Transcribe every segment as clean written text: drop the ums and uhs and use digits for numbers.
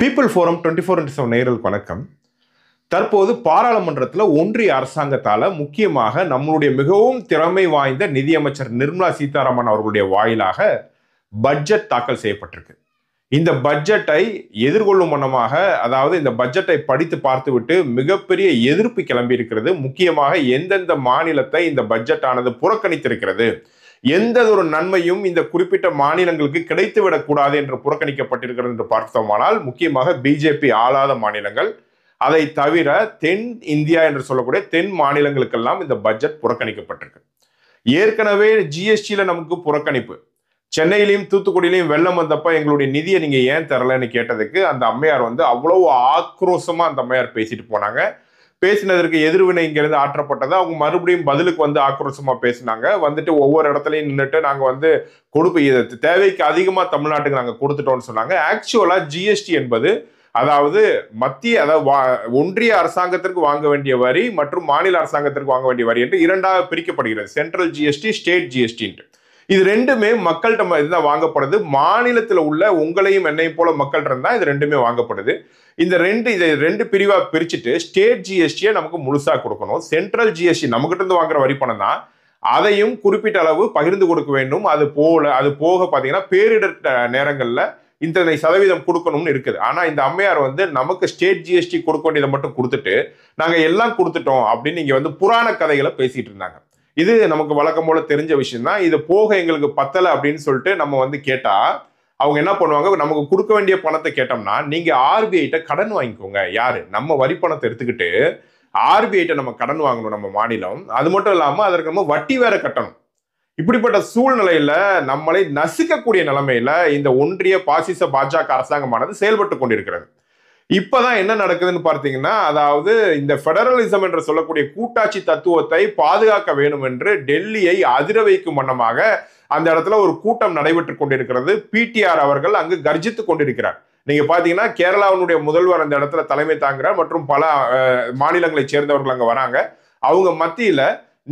People forum 24x7 நேயர்களுக்கு வணக்கம். தற்போது பாராளுமன்றத்தில் ஒன்றிய அரசாங்கத்தால் முக்கியமாக நம்மளுடைய மிகவும் திறமை வாய்ந்த நிதியமைச்சர் நிர்மலா சீதாராமன் அவர்களுடைய வாயிலாக பட்ஜெட் தாக்கல் செய்யப்பட்டிருக்கு. இந்த பட்ஜெட்டை எதிர்கொள்ளும் வண்ணமாக, அதாவது இந்த பட்ஜெட்டை படித்து பார்த்துவிட்டு மிகப்பெரிய எதிர்ப்பு கிளம்பி இருக்கிறது. முக்கியமாக எந்தெந்த மாநிலத்தை இந்த பட்ஜெட் ஆனது புறக்கணித்திருக்கிறது, எந்த ஒரு நன்மையும் இந்த குறிப்பிட்ட மாநிலங்களுக்கு கிடைத்துவிடக் கூடாது என்று புறக்கணிக்கப்பட்டிருக்கிறது என்று பார்த்தோமானால் முக்கியமாக பிஜேபி ஆளாத மாநிலங்கள், அதை தவிர தென் இந்தியா என்று சொல்லக்கூடிய தென் மாநிலங்களுக்கெல்லாம் இந்த பட்ஜெட் புறக்கணிக்கப்பட்டிருக்கு. ஏற்கனவே ஜிஎஸ்டியில நமக்கு புறக்கணிப்பு. சென்னையிலையும் தூத்துக்குடியிலையும் வெள்ளம் வந்தப்ப எங்களுடைய நிதியை நீங்க ஏன் தரலன்னு கேட்டதுக்கு அந்த அம்மையார் அவ்வளவு ஆக்ரோஷமா அந்த அம்மையார் பேசிட்டு போனாங்க. பேசினதற்கு எதிர்வினை இங்கிருந்து ஆற்றப்பட்டது. அவங்க மறுபடியும் பதிலுக்கு ஆக்ரோஷமா பேசினாங்க. ஒவ்வொரு இடத்துலையும் நின்றுட்டு நாங்க தேவைக்கு அதிகமா தமிழ்நாட்டுக்கு நாங்க கொடுத்துட்டோம்னு சொன்னாங்க. ஆக்சுவலா ஜிஎஸ்டி என்பது அதாவது ஒன்றிய அரசாங்கத்திற்கு வாங்க வேண்டிய வரி மற்றும் மாநில அரசாங்கத்திற்கு வாங்க வேண்டிய வரி என்று இரண்டாக பிரிக்கப்படுகிறது. Central GST, state GST. இது ரெண்டுமே மக்கள்கிட்ட இதுதான் வாங்கப்படுது. மாநிலத்தில் உள்ள உங்களையும் என்னையும் போல மக்கள் இருந்தா இது ரெண்டுமே வாங்கப்படுது. இதை ரெண்டு பிரிவா பிரிச்சுட்டு ஸ்டேட் ஜிஎஸ்டியை நமக்கு முழுசா கொடுக்கணும். சென்ட்ரல் ஜிஎஸ்டி நமக்கிட்ட இருந்து வாங்குற வரி பணம் தான், அதையும் குறிப்பிட்ட அளவு பகிர்ந்து கொடுக்க வேண்டும். அது போக பாத்தீங்கன்னா பேரிடர் நேரங்கள்ல இத்தனை சதவீதம் கொடுக்கணும்னு இருக்குது. ஆனா இந்த அம்மையார் நமக்கு ஸ்டேட் ஜிஎஸ்டி கொடுக்க வேண்டியதை மட்டும் கொடுத்துட்டு நாங்க எல்லாம் கொடுத்துட்டோம் அப்படின்னு இங்க புராண கதைகளை பேசிட்டு இருந்தாங்க. இது நமக்கு வழக்கம் போல தெரிஞ்ச விஷயம் தான். இது போக எங்களுக்கு பத்தலை அப்படின்னு சொல்லிட்டு நம்ம கேட்டா அவங்க என்ன பண்ணுவாங்க, நமக்கு கொடுக்க வேண்டிய பணத்தை கேட்டோம்னா நீங்க ஆர்பிஐட்ட கடன் வாங்கிக்கோங்க. யாரு? நம்ம வரி பணத்தை எடுத்துக்கிட்டு ஆர்பிஐட்ட நம்ம கடன் வாங்கணும் நம்ம மாநிலம். அது மட்டும் இல்லாம அதற்கு நம்ம வட்டி வேற கட்டணும். இப்படிப்பட்ட சூழ்நிலையில நம்மளை நசுக்கக்கூடிய நிலைமையில இந்த ஒன்றிய பாசிச பாஜக அரசாங்கமானது செயல்பட்டு கொண்டிருக்கிறது. இப்பதான் என்ன நடக்குதுன்னு பார்த்தீங்கன்னா, அதாவது இந்த பெடரலிசம் என்று சொல்லக்கூடிய கூட்டாட்சி தத்துவத்தை பாதுகாக்க வேண்டும் என்று டெல்லியை அதிர வைக்கும் வண்ணமாக அந்த இடத்துல ஒரு கூட்டம் நடைபெற்றுக் கொண்டிருக்கிறது. பிடிஆர் அவர்கள் அங்கு கர்ஜித்துக் கொண்டிருக்கிறார். நீங்க பாத்தீங்கன்னா கேரளாவுடைய முதல்வர் அந்த இடத்துல தலைமை தாங்குறார் மற்றும் பல மாநிலங்களை சேர்ந்தவர்கள் அங்க வராங்க. அவங்க மத்தியில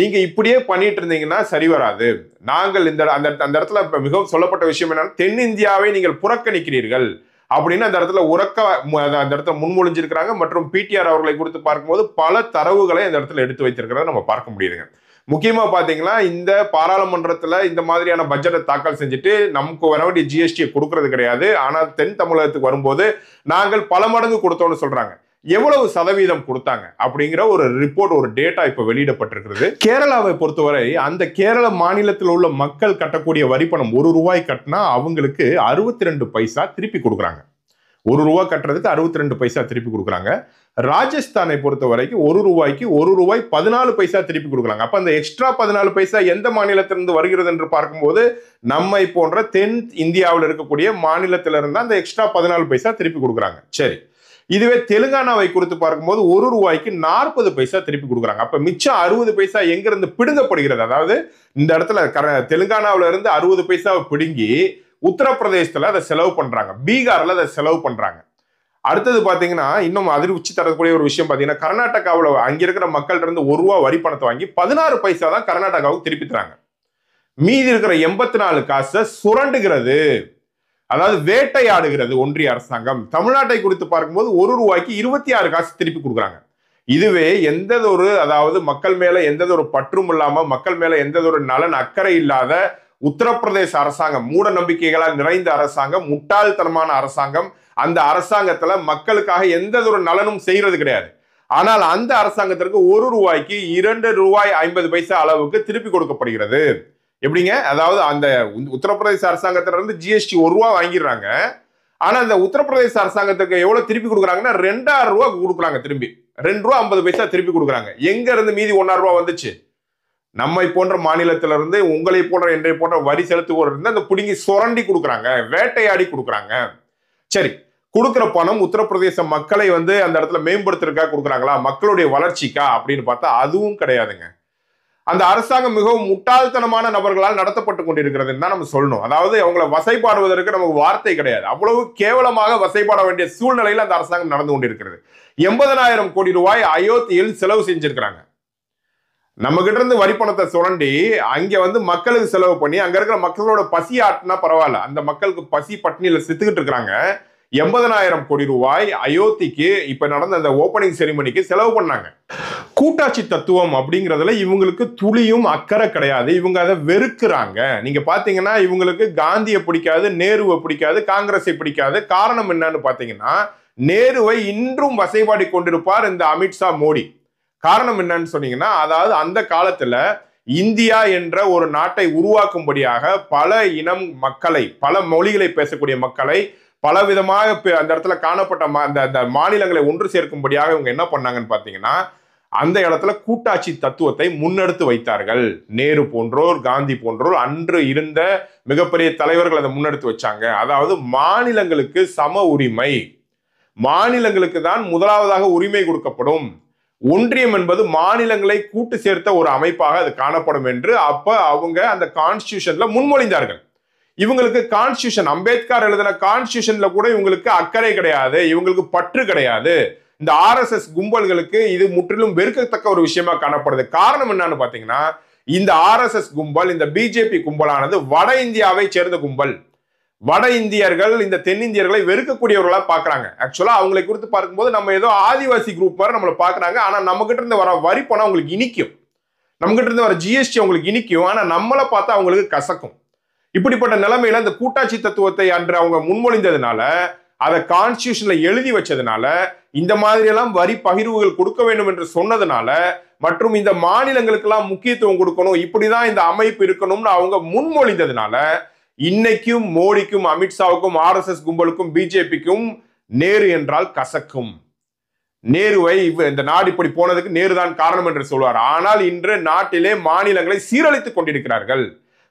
நீங்க இப்படியே பண்ணிட்டு இருந்தீங்கன்னா சரி வராது. நாங்கள் அந்த இடத்துல மிகவும் சொல்லப்பட்ட விஷயம் என்னன்னா, தென்னிந்தியாவை நீங்கள் புறக்கணிக்கிறீர்கள் அப்படின்னு அந்த இடத்துல முன்மொழிஞ்சிருக்கிறாங்க. மற்றும் பிடிஆர் அவர்களை குறித்து பார்க்கும்போது பல தரவுகளை அந்த இடத்துல எடுத்து வைத்திருக்கிறத நம்ம பார்க்க முடியுதுங்க. முக்கியமா பாத்தீங்கன்னா இந்த பாராளுமன்றத்துல இந்த மாதிரியான பட்ஜெட்டை தாக்கல் செஞ்சுட்டு நமக்கு வர வேண்டிய ஜிஎஸ்டியை கொடுக்கறது கிடையாது. ஆனா தென் தமிழகத்துக்கு வரும்போது நாங்கள் பல மடங்கு கொடுத்தோம்னு சொல்றாங்க. எவ்வளவு சதவீதம் கொடுத்தாங்க அப்படிங்கிற ஒரு ரிப்போர்ட், ஒரு டேட்டா இப்ப வெளியிடப்பட்டிருக்கிறது. கேரளாவை பொறுத்தவரை அந்த கேரள மாநிலத்தில் உள்ள மக்கள் கட்டக்கூடிய வரிப்பணம் ₹1 கட்டினா அவங்களுக்கு 62 பைசா திருப்பி கொடுக்குறாங்க. ₹1 கட்டுறதுக்கு 62 பைசா திருப்பி கொடுக்குறாங்க. ராஜஸ்தானை பொறுத்த வரைக்கும் ₹1க்கு ₹1 14 பைசா திருப்பி கொடுக்குறாங்க. அப்ப அந்த எக்ஸ்ட்ரா 14 பைசா எந்த மாநிலத்திலிருந்து வருகிறது என்று பார்க்கும்போது நம்மை போன்ற தென் இந்தியாவில் இருக்கக்கூடிய மாநிலத்திலிருந்து அந்த எக்ஸ்ட்ரா 14 பைசா திருப்பி கொடுக்குறாங்க. சரி, இதுவே தெலுங்கானாவை குறித்து பார்க்கும்போது ₹1க்கு 40 பைசா திருப்பி கொடுக்குறாங்க. அப்ப மிச்சம் 60 பைசா எங்கிருந்து பிடுங்கப்படுகிறது? அதாவது இந்த இடத்துல தெலுங்கானாவில இருந்து 60 பைசாவை பிடுங்கி உத்தரப்பிரதேசத்துல அதை செலவு பண்றாங்க, பீகார்ல அதை செலவு பண்றாங்க. அடுத்தது பாத்தீங்கன்னா இன்னும் அதிர்ச்சி தரக்கூடிய ஒரு விஷயம் பாத்தீங்கன்னா, கர்நாடகாவில் அங்க இருக்கிற மக்கள் இருந்து ₹1 வரி பணத்தை வாங்கி 16 பைசா தான் கர்நாடகாவுக்கு திருப்பி தராங்க. மீதி இருக்கிற 84 காசை சுரண்டுகிறது, அதாவது வேட்டையாடுகிறது ஒன்றிய அரசாங்கம். தமிழ்நாட்டை குறித்து பார்க்கும்போது ₹1க்கு 26 காசு திருப்பி கொடுக்குறாங்க. இதுவே அதாவது மக்கள் மேல எந்த ஒரு பற்றும் இல்லாம, மக்கள் மேல எந்த ஒரு நலன் அக்கறை இல்லாத உத்தரப்பிரதேச அரசாங்கம், மூட நம்பிக்கைகளால் நிறைந்த அரசாங்கம், முட்டாள்தனமான அரசாங்கம். அந்த அரசாங்கத்துல மக்களுக்காக எந்த ஒரு நலனும் செய்யறது கிடையாது. ஆனால் அந்த அரசாங்கத்திற்கு ₹1க்கு ₹2.50 அளவுக்கு திருப்பி கொடுக்கப்படுகிறது. எப்படிங்க? அதாவது அந்த உத்தரப்பிரதேச அரசாங்கத்திலிருந்து ஜிஎஸ்டி ₹1 வாங்கிடுறாங்க. ஆனா அந்த உத்தரப்பிரதேச அரசாங்கத்துக்கு எவ்வளவு திருப்பி கொடுக்குறாங்கன்னா ₹2.50 கொடுக்குறாங்க. திரும்பி ₹2.50 திருப்பி கொடுக்குறாங்க. எங்க இருந்து மீதி ₹1.50 வந்துச்சு? நம்மை போன்ற மாநிலத்திலிருந்து, உங்களை போன்ற என்னை போன்ற வரி செலுத்துவோர் இருந்து அந்த புடுங்கி சுரண்டி கொடுக்குறாங்க, வேட்டையாடி கொடுக்குறாங்க. சரி, கொடுக்குற பணம் உத்தரப்பிரதேச மக்களை அந்த இடத்துல மேம்படுத்துறதுக்காக கொடுக்குறாங்களா, மக்களுடைய வளர்ச்சிக்கா அப்படின்னு பார்த்தா அதுவும் கிடையாதுங்க. அந்த அரசாங்கம் மிகவும் முட்டாள்தனமான நபர்களால் நடத்தப்பட்டு கொண்டிருக்கிறது தான் நம்ம சொல்லணும். அதாவது அவங்களை வசைபாடுவதற்கு நமக்கு வார்த்தை கிடையாது. அவ்வளவு கேவலமாக வசைபாட வேண்டிய சூழ்நிலையில் அந்த அரசாங்கம் நடந்து கொண்டிருக்கிறது. 80,000 கோடி ரூபாய் அயோத்தியில் செலவு செஞ்சிருக்கிறாங்க. நம்ம கிட்ட இருந்து வரி பணத்தை சுரண்டி அங்க மக்களுக்கு செலவு பண்ணி அங்க இருக்கிற மக்களோட பசி ஆட்டினா பரவாயில்ல, அந்த மக்களுக்கு பசி பட்டினியில செத்துக்கிட்டு இருக்கிறாங்க. 80,000 கோடி ரூபாய் அயோத்திக்கு இப்ப நடந்த அந்த ஓபனிங் செரிமனிக்கு செலவு பண்ணாங்க. கூட்டாட்சி தத்துவம் அப்படிங்கிறதுல இவங்களுக்கு துளியும் அக்கறை கிடையாது. இவங்க அதை வெறுக்கிறாங்க. நீங்க பாத்தீங்கன்னா இவங்களுக்கு காந்தியை பிடிக்காது, நேருவை பிடிக்காது, காங்கிரஸை பிடிக்காது. காரணம் என்னன்னு பாத்தீங்கன்னா நேருவை இன்றும் வசைபாடி கொண்டிருப்பார் இந்த அமித்ஷா மோடி. காரணம் என்னன்னு சொன்னீங்கன்னா, அதாவது அந்த காலத்துல இந்தியா என்ற ஒரு நாட்டை உருவாக்கும்படியாக பல இனம் மக்களை, பல மொழிகளை பேசக்கூடிய மக்களை பலவிதமாக அந்த இடத்துல காணப்பட்ட அந்த மாநிலங்களை ஒன்று சேர்க்கும்படியாக இவங்க என்ன பண்ணாங்கன்னு பாத்தீங்கன்னா, அந்த இடத்துல கூட்டாட்சி தத்துவத்தை முன்னெடுத்து வைத்தார்கள். நேரு போன்றோர், காந்தி போன்றோர் அன்று இருந்த மிகப்பெரிய தலைவர்கள் அதை முன்னெடுத்து வச்சாங்க. அதாவது மாநிலங்களுக்கு சம உரிமை, மாநிலங்களுக்கு தான் முதலாவதாக உரிமை கொடுக்கப்படும். ஒன்றியம் என்பது மாநிலங்களை கூட்டு சேர்த்த ஒரு அமைப்பாக அது காணப்படும் என்று அப்ப அவங்க அந்த கான்ஸ்டிடியூஷன்ல முன்மொழிந்தார்கள். இவங்களுக்கு கான்ஸ்டிடியூஷன், அம்பேத்கர் எழுதின கான்ஸ்டிடியூஷன்ல கூட இவங்களுக்கு அக்கறை கிடையாது, இவங்களுக்கு பற்று கிடையாது. இந்த RSS கும்பல்களுக்கு இது முற்றிலும் வெறுக்கத்தக்க ஒரு விஷயமா காணப்படுது. காரணம் என்னன்னு பாத்தீங்கன்னா, இந்த RSS கும்பல், இந்த பிஜேபி கும்பலானது வட இந்தியாவை சேர்ந்த கும்பல். வட இந்தியர்கள் இந்த தென்னிந்தியர்களை வெறுக்கக்கூடியவர்களா பாக்குறாங்க. ஆக்சுவலா அவங்களை குறித்து பார்க்கும்போது நம்ம ஏதோ ஆதிவாசி குரூப் மாதிரி நம்மளை பாக்குறாங்க. ஆனா நம்ம கிட்ட இருந்து வர வரி பணம் அவங்களுக்கு இனிக்கும், நம்ம கிட்ட இருந்து வர GST அவங்களுக்கு இனிக்கும். ஆனா நம்மளை பார்த்தா அவங்களுக்கு கசக்கும். இப்படிப்பட்ட நிலைமையில இந்த கூட்டாட்சி தத்துவத்தை அன்று அவங்க முன்மொழிந்ததுனால, அதை கான்ஸ்டிடியூஷன்ல எழுதி வச்சதுனால, இந்த மாதிரி எல்லாம் வரி பகிர்வுகள் கொடுக்க வேண்டும் என்று சொன்னதுனால, மற்றும் இந்த மாநிலங்களுக்கு எல்லாம் முக்கியத்துவம் கொடுக்கணும், இப்படிதான் இந்த அமைப்பு இருக்கணும்னு அவங்க முன்மொழிந்ததுனால, இன்னைக்கும் மோடிக்கும், அமித்ஷாவுக்கும், RSS கும்பலுக்கும், பிஜேபிக்கும் நேரு என்றால் கசக்கும். நேருவை இந்த நாடு இப்படி போனதுக்கு நேருதான் காரணம் என்று சொல்வார். ஆனால் இன்று நாட்டிலே மாநிலங்களை சீரழித்துக் கொண்டிருக்கிறார்கள்.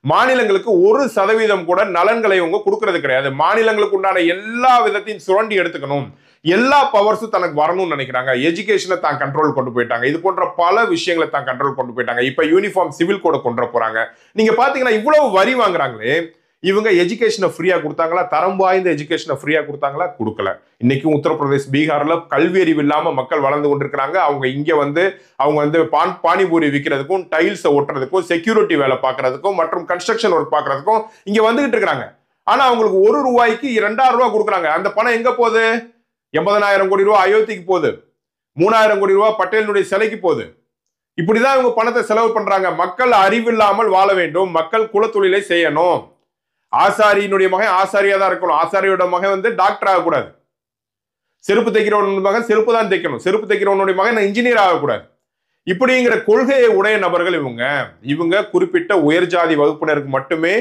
மாநிலங்களுக்கு 1% கூட நலன்களை அவங்க கொடுக்கறது கிடையாது. மாநிலங்களுக்கு உண்டான எல்லா விதத்தையும் சுரண்டி எடுத்துக்கணும், எல்லா பவர்ஸும் தனக்கு வரணும்னு நினைக்கிறாங்க. எஜுகேஷனை தான் கண்ட்ரோல் கொண்டு போயிட்டாங்க. இது போன்ற பல விஷயங்களை தான் கண்ட்ரோல் கொண்டு போயிட்டாங்க. இப்ப யூனிஃபார்ம் சிவில் கோட கொண்டு போறாங்க. நீங்க பாத்தீங்கன்னா இவ்வளவு வரி வாங்குறாங்களே, இவங்க எஜுகேஷனை ஃப்ரீயா கொடுத்தாங்களா? தரம் வாய்ந்த எஜுகேஷனை ஃப்ரீயா கொடுத்தாங்களா? கொடுக்கல. இன்னைக்கும் உத்தரப்பிரதேஷ், பீகார்ல கல்வி அறிவு இல்லாம மக்கள் வளர்ந்து கொண்டிருக்கிறாங்க. அவங்க இங்க அவங்க பானிபூரி விற்கிறதுக்கும், டைல்ஸ் ஒட்டுறதுக்கும், செக்யூரிட்டி வேலை பார்க்கறதுக்கும் மற்றும் கன்ஸ்ட்ரக்ஷன் ஒர்க் பார்க்கறதுக்கும் இங்க வந்துகிட்டு இருக்கிறாங்க. ஆனா அவங்களுக்கு ₹1க்கு ₹2,000 கொடுக்குறாங்க. அந்த பணம் எங்க போகுது? 80,000 கோடி ரூபாய் அயோத்திக்கு போகுது, 3,000 கோடி ரூபாய் பட்டேலினுடைய சிலைக்கு போகுது. இப்படிதான் இவங்க பணத்தை செலவு பண்றாங்க. மக்கள் அறிவில்லாமல் வாழ வேண்டும், மக்கள் குலத்தொழிலை செய்யணும். ஆசாரியினுடைய மகன் ஆசாரியா தான் இருக்கணும், ஆசாரியோட மகன் டாக்டர் ஆகக்கூடாது. செருப்பு தைக்கிறவனுடைய மகன் செருப்பு தான் தைக்கணும், செருப்பு தைக்கிறவனுடைய மகன் இன்ஜினியர் ஆகக்கூடாது. இப்படிங்கிற கொள்கையை உடைய நபர்கள் இவங்க குறிப்பிட்ட உயர்ஜாதி வகுப்பினருக்கு மட்டுமே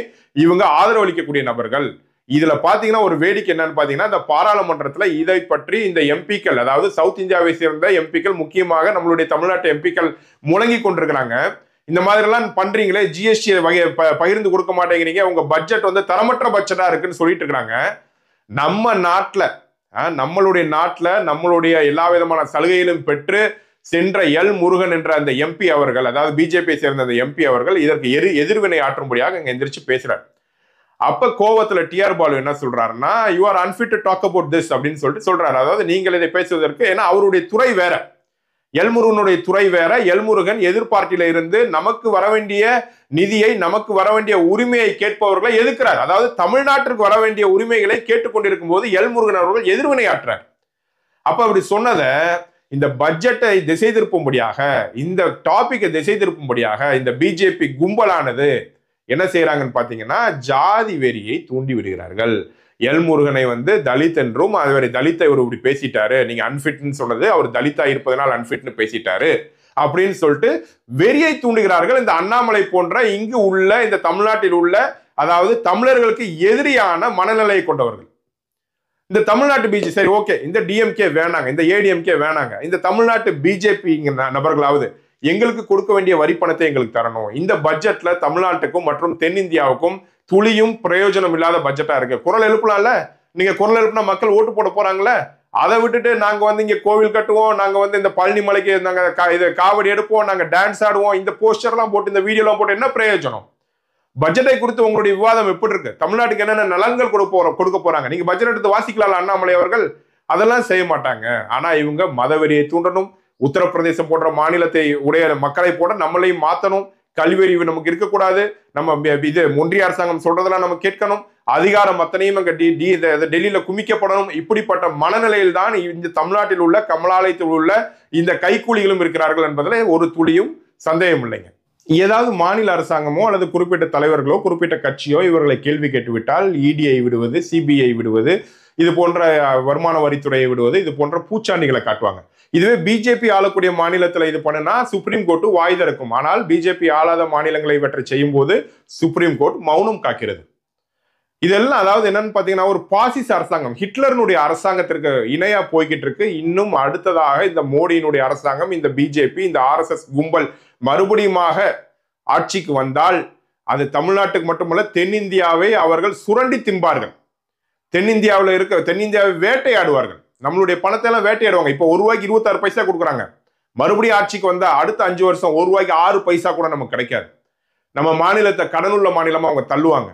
இவங்க ஆதரவு அளிக்கக்கூடிய நபர்கள். இதுல பாத்தீங்கன்னா ஒரு வேடிக்கை என்னன்னு பாத்தீங்கன்னா, இந்த பாராளுமன்றத்துல இதை பற்றி இந்த எம்பிக்கள், அதாவது சவுத் இந்தியாவை சேர்ந்த எம்பிக்கள், முக்கியமாக நம்மளுடைய தமிழ்நாட்டு எம்பிக்கள் முழங்கி கொண்டிருக்கிறாங்க. இந்த மாதிரி எல்லாம் பண்றீங்களே, ஜிஎஸ்டி பகிர்ந்து கொடுக்க மாட்டேங்கிறீங்க, உங்க பட்ஜெட் தரமற்ற பட்ஜெட்டா இருக்குன்னு சொல்லிட்டு இருக்காங்க. நம்ம நாட்டுல, நம்மளுடைய நாட்டுல நம்மளுடைய எல்லா விதமான சலுகைகளும் பெற்று சென்ற எல் முருகன் என்ற அந்த எம்பி அவர்கள், அதாவது பிஜேபி சேர்ந்த அந்த எம்பி அவர்கள் இதற்கு எதிர்வினை ஆற்றும்படியாக இங்க எந்திரிச்சு பேசுறாரு. அப்ப கோவத்துல டிஆர் பாலு என்ன சொல்றாருன்னா, you are unfit to talk about this அப்படின்னு சொல்லிட்டு சொல்றாரு. அதாவது நீங்கள் இதை பேசுவதற்கு, ஏன்னா அவருடைய துறை வேற, எல்முருகனுடைய துறை வேற. எல்முருகன் எதிர்பார்ட்டியில இருந்து நமக்கு வர வேண்டிய நிதியை, நமக்கு வர வேண்டிய உரிமையை கேட்பவர்களை எதிர்க்கிறார். அதாவது தமிழ்நாட்டிற்கு வர வேண்டிய உரிமைகளை கேட்டுக்கொண்டிருக்கும் போது எல்முருகன் அவர்கள் எதிர்வினை ஆற்றார். அப்ப அப்படி சொன்னதை இந்த பட்ஜெட்டை திசை திருப்பும்படியாக, இந்த டாபிக்கை திசை திருப்பும்படியாக இந்த பிஜேபி கும்பலானது என்ன செய்யறாங்கன்னு பாத்தீங்கன்னா, ஜாதி வெறியை தூண்டி விடுகிறார்கள். எல்முருகனை தலித் என்றும், அதுவரை தலித்தை இவர் இப்படி பேசிட்டாரு, நீங்க அன்பிட்னு சொன்னது அவர் தலித்தா இருப்பதனால் அன்பிட்னு பேசிட்டாரு அப்படின்னு சொல்லிட்டு வெறியை தூண்டுகிறார்கள். இந்த அண்ணாமலை போன்ற இங்கு உள்ள, இந்த தமிழ்நாட்டில் உள்ள, அதாவது தமிழர்களுக்கு எதிரியான மனநிலையை கொண்டவர்கள். இந்த தமிழ்நாட்டு பிஜேபி, சரி ஓகே, இந்த டிஎம்கே வேணாங்க, இந்த ஏடிஎம்கே வேணாங்க, இந்த தமிழ்நாட்டு பிஜேபி நபர்களாவது எங்களுக்கு கொடுக்க வேண்டிய வரி பணத்தை எங்களுக்கு தரணும். இந்த பட்ஜெட்ல தமிழ்நாட்டுக்கும் மற்றும் தென்னிந்தியாவுக்கும் துளியும் பிரயோஜனம் இல்லாத பட்ஜெட்டா இருக்கு. குரல் எழுப்பலாம்ல, நீங்க குரல் எழுப்பினா மக்கள் ஓட்டு போட போறாங்களே. அதை விட்டுட்டு நாங்க இங்க கோவில் கட்டுவோம், நாங்க இந்த பழனி மலைக்கு நாங்க காவடி எடுப்போம், நாங்க டான்ஸ் ஆடுவோம், இந்த போஸ்டர் எல்லாம் போட்டு, இந்த வீடியோ எல்லாம் போட்டு என்ன பிரயோஜனம்? பட்ஜெட்டை குறித்து உங்களுடைய விவாதம் எப்படி இருக்கு? தமிழ்நாட்டுக்கு என்னென்ன நலன்கள் கொடுக்க போறாங்க? நீங்க பட்ஜெட் எடுத்து வாசிக்கலாம் அண்ணாமலை அவர்கள், அதெல்லாம் செய்ய மாட்டாங்க. ஆனா இவங்க மதவெறியை தூண்டணும், உத்தரப்பிரதேசம் போன்ற மாநிலத்தை உடைய மக்களை போட நம்மளையும் மாத்தணும், கல்வியறிவு நமக்கு இருக்கக்கூடாது, நம்ம இது ஒன்றிய அரசாங்கம் சொல்றதெல்லாம் நம்ம கேட்கணும், அதிகாரம் அத்தனையும் அங்க டெல்லியில குமிக்கப்படணும். இப்படிப்பட்ட மனநிலையில் தான் இந்த தமிழ்நாட்டில் உள்ள கமலாலயத்தில் உள்ள இந்த கைக்கூலிகளும் இருக்கிறார்கள் என்பதில் ஒரு துளியும் சந்தேகம் இல்லைங்க. ஏதாவது மாநில அரசாங்கமோ அல்லது குறிப்பிட்ட தலைவர்களோ குறிப்பிட்ட கட்சியோ இவர்களை கேள்வி கேட்டுவிட்டால் இடிஐ விடுவது, சிபிஐ விடுவது, இது போன்ற வருமான வரித்துறையை விடுவது, இது போன்ற பூச்சாண்டிகளை காட்டுவாங்க. இதுவே பிஜேபி ஆளக்கூடிய மாநிலத்தில் இது பண்ணுனா சுப்ரீம் கோர்ட் வாய் திறக்கும். ஆனால் பிஜேபி ஆளாத மாநிலங்களை இவற்றை செய்யும் போது சுப்ரீம் கோர்ட் மௌனம் காக்கிறது. இதெல்லாம் அதாவது என்னன்னு பாத்தீங்கன்னா ஒரு பாசிச அரசாங்கம், ஹிட்லருடைய அரசாங்கத்திற்கு இணையா போய்கிட்டு இருக்கு. இன்னும் அடுத்ததாக இந்த மோடியினுடைய அரசாங்கம், இந்த பிஜேபி, இந்த RSS கும்பல் மறுபடியுமாக ஆட்சிக்கு வந்தால் அது தமிழ்நாட்டுக்கு மட்டுமல்ல தென்னிந்தியாவை அவர்கள் சுரண்டி தின்பார்கள். தென்னிந்தியாவை வேட்டையாடுவார்கள். நம்மளுடைய பணத்தை எல்லாம் வேட்டையாடுவாங்க. இப்போ ₹1 26 பைசா கொடுக்குறாங்க. மறுபடியும் ஆட்சிக்கு வந்தா அடுத்த 5 வருஷம் ₹1 6 பைசா கூட நமக்கு கிடைக்காது. நம்ம மாநிலத்தை கடனுள்ள மாநிலமா அவங்க தள்ளுவாங்க.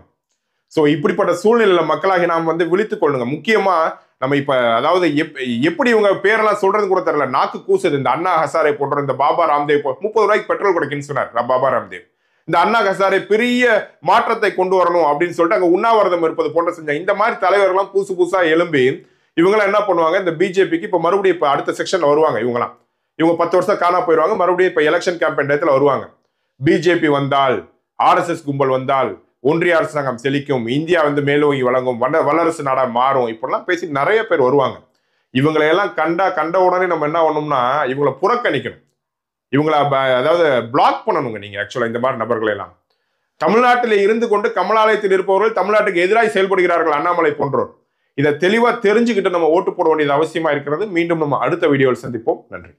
சோ இப்படிப்பட்ட சூழ்நிலையில மக்களாகி நாம் விழித்துக் கொள்ளுங்க. முக்கியமா நம்ம இப்ப அதாவது எப்படி இவங்க பேரெல்லாம் சொல்றது கூட தெரியல, நாக்கு கூசுது. இந்த அண்ணா ஹசாரே போன்ற இந்த பாபா ராம்தேவ் ₹30 பெட்ரோல் கிடைக்குன்னு சொன்னார் பாபா ராம்தேவ். இந்த அண்ணா ஹசாரே பெரிய மாற்றத்தை கொண்டு வரணும் அப்படின்னு சொல்லிட்டு அங்க உண்ணாவிரதம் இருப்பது போன்ற செஞ்சாங்க. இந்த மாதிரி தலைவர்கள்லாம் புதுசா எழும்பி இவங்களாம் என்ன பண்ணுவாங்க, இந்த பிஜேபிக்கு இப்ப மறுபடியும் இப்ப அடுத்த செக்ஷன்ல வருவாங்க. இவங்க 10 வருஷம் காணா போயிடுவாங்க. மறுபடியும் இப்ப எலெக்ஷன் கேம்பெயின் டயத்துல வருவாங்க. பிஜேபி வந்தால், RSS கும்பல் வந்தால் ஒன்றிய அரசாங்கம் செழிக்கும், இந்தியா மேலோங்கி வழங்கும், வல்லரசு நாடா மாறும், இப்படிலாம் பேசி நிறைய பேர் வருவாங்க. இவங்களை எல்லாம் கண்ட உடனே நம்ம என்ன பண்ணணும்னா இவங்களை புறக்கணிக்கணும். இவங்களை அதாவது பிளாக் பண்ணணுங்க. நீங்க ஆக்சுவலா இந்த மாதிரி நபர்களை எல்லாம் தமிழ்நாட்டில் இருந்து கொண்டு கமலாலயத்தில் இருப்பவர்கள் தமிழ்நாட்டுக்கு எதிராக செயல்படுகிறார்கள், அண்ணாமலை போன்றோர். இதை தெளிவா தெரிஞ்சுக்கிட்டு நம்ம ஓட்டு போட வேண்டியது அவசியமா இருக்கிறது. மீண்டும் நம்ம அடுத்த வீடியோவில் சந்திப்போம். நன்றி.